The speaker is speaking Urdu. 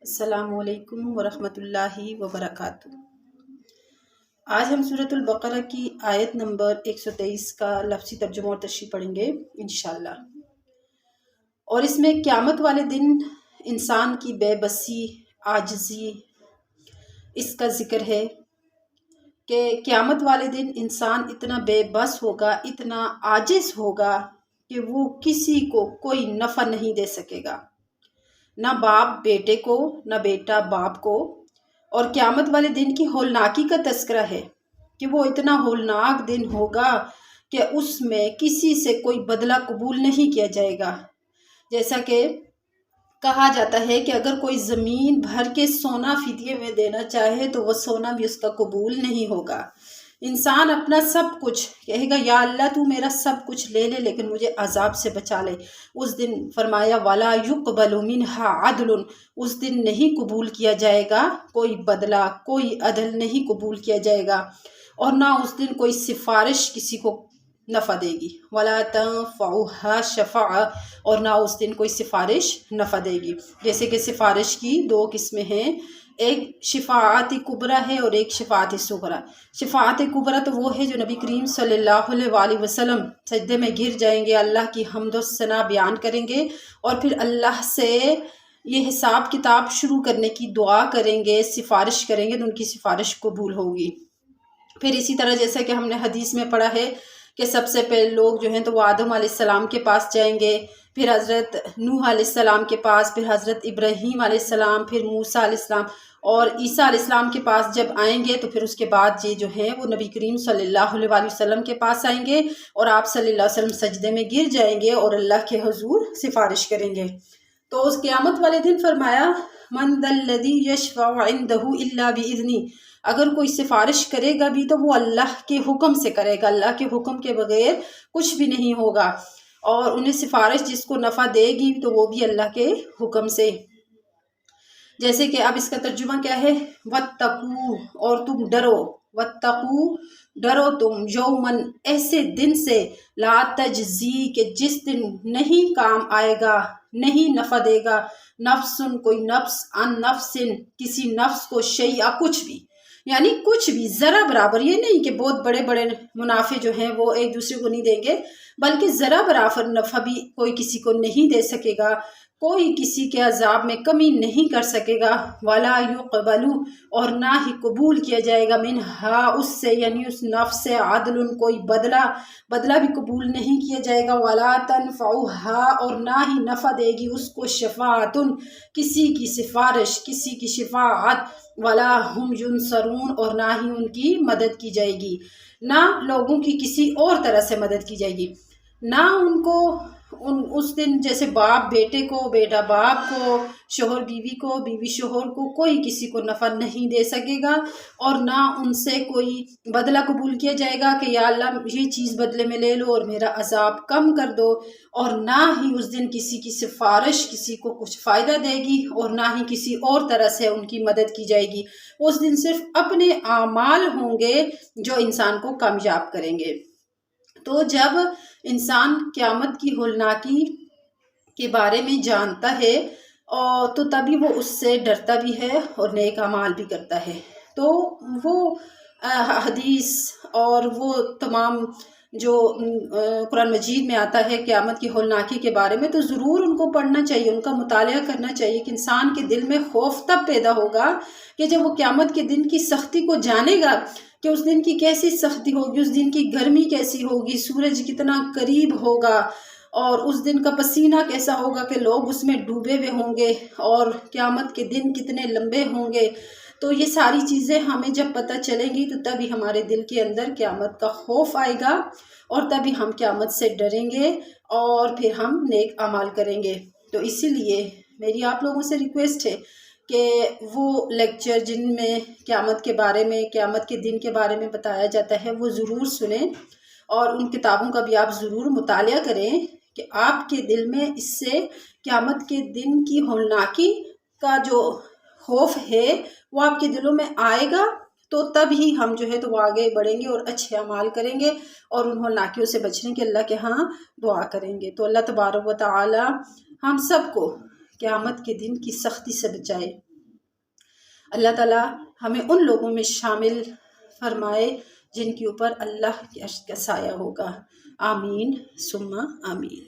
السلام علیکم ورحمۃ اللہ وبرکاتہ۔ آج ہم سورۃ البقرہ کی آیت نمبر 123 کا لفظی ترجمہ اور تشریح پڑھیں گے انشاءاللہ۔ اور اس میں قیامت والے دن انسان کی بے بسی، عاجزی، اس کا ذکر ہے کہ قیامت والے دن انسان اتنا بے بس ہوگا، اتنا عاجز ہوگا کہ وہ کسی کو کوئی نفع نہیں دے سکے گا، نہ باپ بیٹے کو، نہ بیٹا باپ کو۔ اور قیامت والے دن کی ہولناکی کا تذکرہ ہے کہ وہ اتنا ہولناک دن ہوگا کہ اس میں کسی سے کوئی بدلہ قبول نہیں کیا جائے گا۔ جیسا کہ کہا جاتا ہے کہ اگر کوئی زمین بھر کے سونا فدیے میں دینا چاہے تو وہ سونا بھی اس کا قبول نہیں ہوگا۔ انسان اپنا سب کچھ کہے گا، یا اللہ تو میرا سب کچھ لے لے لیکن مجھے عذاب سے بچا لے۔ اس دن فرمایا وَلَا يُقْبَلُ مِنْهَا عَدْلٌ، اس دن نہیں قبول کیا جائے گا کوئی بدلہ، کوئی عدل نہیں قبول کیا جائے گا، اور نہ اس دن کوئی سفارش کسی کو نفع دے گی۔ وَلَا تَنفَعُهَا شَفَاعَةٌ، اور نہ اس دن کوئی سفارش نفع دے گی۔ جیسے کہ سفارش کی دو قسمیں ہیں، ایک شفاعت کبریٰ ہے اور ایک شفاعت صغریٰ۔ شفاعت کبریٰ تو وہ ہے جو نبی کریم صلی اللہ علیہ وآلہ وسلم سجدے میں گر جائیں گے، اللہ کی حمد و ثنا بیان کریں گے اور پھر اللہ سے یہ حساب کتاب شروع کرنے کی دعا کریں گے، سفارش کریں گے تو ان کی سفارش قبول ہوگی۔ پھر اسی طرح جیسا کہ ہم نے حدیث میں پڑھا ہے کہ سب سے پہلے لوگ جو ہیں تو وہ آدم علیہ السلام کے پاس جائیں گے، پھر حضرت نوح علیہ السلام کے پاس، پھر حضرت ابراہیم علیہ السلام، پھر موسیٰ علیہ السلام اور عیسیٰ علیہ السلام کے پاس جب آئیں گے تو پھر اس کے بعد یہ جو ہے وہ نبی کریم صلی اللہ علیہ وآلہ وسلم کے پاس آئیں گے اور آپ صلی اللہ علیہ وسلم سجدے میں گر جائیں گے اور اللہ کے حضور سفارش کریں گے۔ تو اس قیامت والے دن فرمایا من ذا الذی یشفع عندہ الا بإذنہ، اگر کوئی سفارش کرے گا بھی تو وہ اللہ کے حکم سے کرے گا، اللہ کے حکم کے بغیر کچھ بھی نہیں ہوگا، اور انہیں سفارش جس کو نفع دے گی تو وہ بھی اللہ کے حکم سے۔ جیسے کہ اب اس کا ترجمہ کیا ہے، وَاتَّقُوا، اور تم ڈرو، وَاتَّقُوا، ڈرو تم، یومن، ایسے دن سے، لا تجزی، کہ جس دن نہیں کام آئے گا، نہیں نفع دے گا، نفسن، کوئی نفس، عن نفسن، کسی نفس کو، شیئا، کچھ بھی، یعنی کچھ بھی، ذرا برابر، یہ نہیں کہ بہت بڑے بڑے منافع جو ہیں وہ ایک دوسرے کو نہیں دیں گے، بلکہ ذرا برابر نفع بھی کوئی کسی کو نہیں دے سکے گا، کوئی کسی کے عذاب میں کمی نہیں کر سکے گا، وَلَا يُقْبَلُ، اور نہ ہی قبول کیا جائے گا، مِنْهَا، اس سے، یعنی اس نفس سے، عدل، کوئی بدلہ بھی قبول نہیں کیا جائے گا، وَلَا تَنفَعُهَا، اور نہ ہی نفع دے گی اس کو، شفاعتن، کسی کی سفارش، کسی کی شفاعت، وَلَا هُمْ يُنصَرُونَ، اور نہ ہی ان کی مدد کی جائے گی، نہ لوگوں کی کسی اور طرح سے مدد کی جائے گی، نہ ان کو اس دن جیسے باپ بیٹے کو، بیٹا باپ کو، شوہر بیوی کو، بیوی شوہر کو، کوئی کسی کو نفع نہیں دے سکے گا، اور نہ ان سے کوئی بدلہ قبول کیا جائے گا کہ یا اللہ یہ چیز بدلے میں لے لو اور میرا عذاب کم کر دو، اور نہ ہی اس دن کسی کی سفارش کسی کو کچھ فائدہ دے گی، اور نہ ہی کسی اور طرح سے ان کی مدد کی جائے گی۔ اس دن صرف اپنے اعمال ہوں گے جو انسان کو کامیاب کریں گے۔ تو جب انسان قیامت کی ہولناکی کے بارے میں جانتا ہے تو تبھی وہ اس سے ڈرتا بھی ہے اور نیک اعمال بھی کرتا ہے۔ تو وہ حدیث اور وہ تمام جو قرآن مجید میں آتا ہے قیامت کی ہولناکی کے بارے میں، تو ضرور ان کو پڑھنا چاہیے، ان کا مطالعہ کرنا چاہیے کہ انسان کے دل میں خوف تب پیدا ہوگا کہ جب وہ قیامت کے دن کی سختی کو جانے گا کہ اس دن کی کیسی سختی ہوگی، اس دن کی گرمی کیسی ہوگی، سورج کتنا قریب ہوگا، اور اس دن کا پسینہ کیسا ہوگا کہ لوگ اس میں ڈوبے ہوئے ہوں گے، اور قیامت کے دن کتنے لمبے ہوں گے۔ تو یہ ساری چیزیں ہمیں جب پتہ چلیں گی تو تبھی ہمارے دل کے اندر قیامت کا خوف آئے گا، اور تبھی ہم قیامت سے ڈریں گے اور پھر ہم نیک اعمال کریں گے۔ تو اسی لیے میری آپ لوگوں سے ریکویسٹ ہے کہ وہ لیکچر جن میں قیامت کے بارے میں، قیامت کے دن کے بارے میں بتایا جاتا ہے وہ ضرور سنیں، اور ان کتابوں کا بھی آپ ضرور مطالعہ کریں کہ آپ کے دل میں اس سے قیامت کے دن کی ہولناکی کا جو خوف ہے وہ آپ کے دلوں میں آئے گا، تو تب ہی ہم جو ہے تو وہ آگے بڑھیں گے اور اچھے اعمال کریں گے اور ان ہولناکیوں سے بچنے کے اللہ کے ہاں دعا کریں گے۔ تو اللہ تبارک و تعالی ہم سب کو قیامت کے دن کی سختی سے بچائے۔ اللہ تعالیٰ ہمیں ان لوگوں میں شامل فرمائے جن کے اوپر اللہ کے عرش کا سایہ ہوگا۔ آمین ثم آمین۔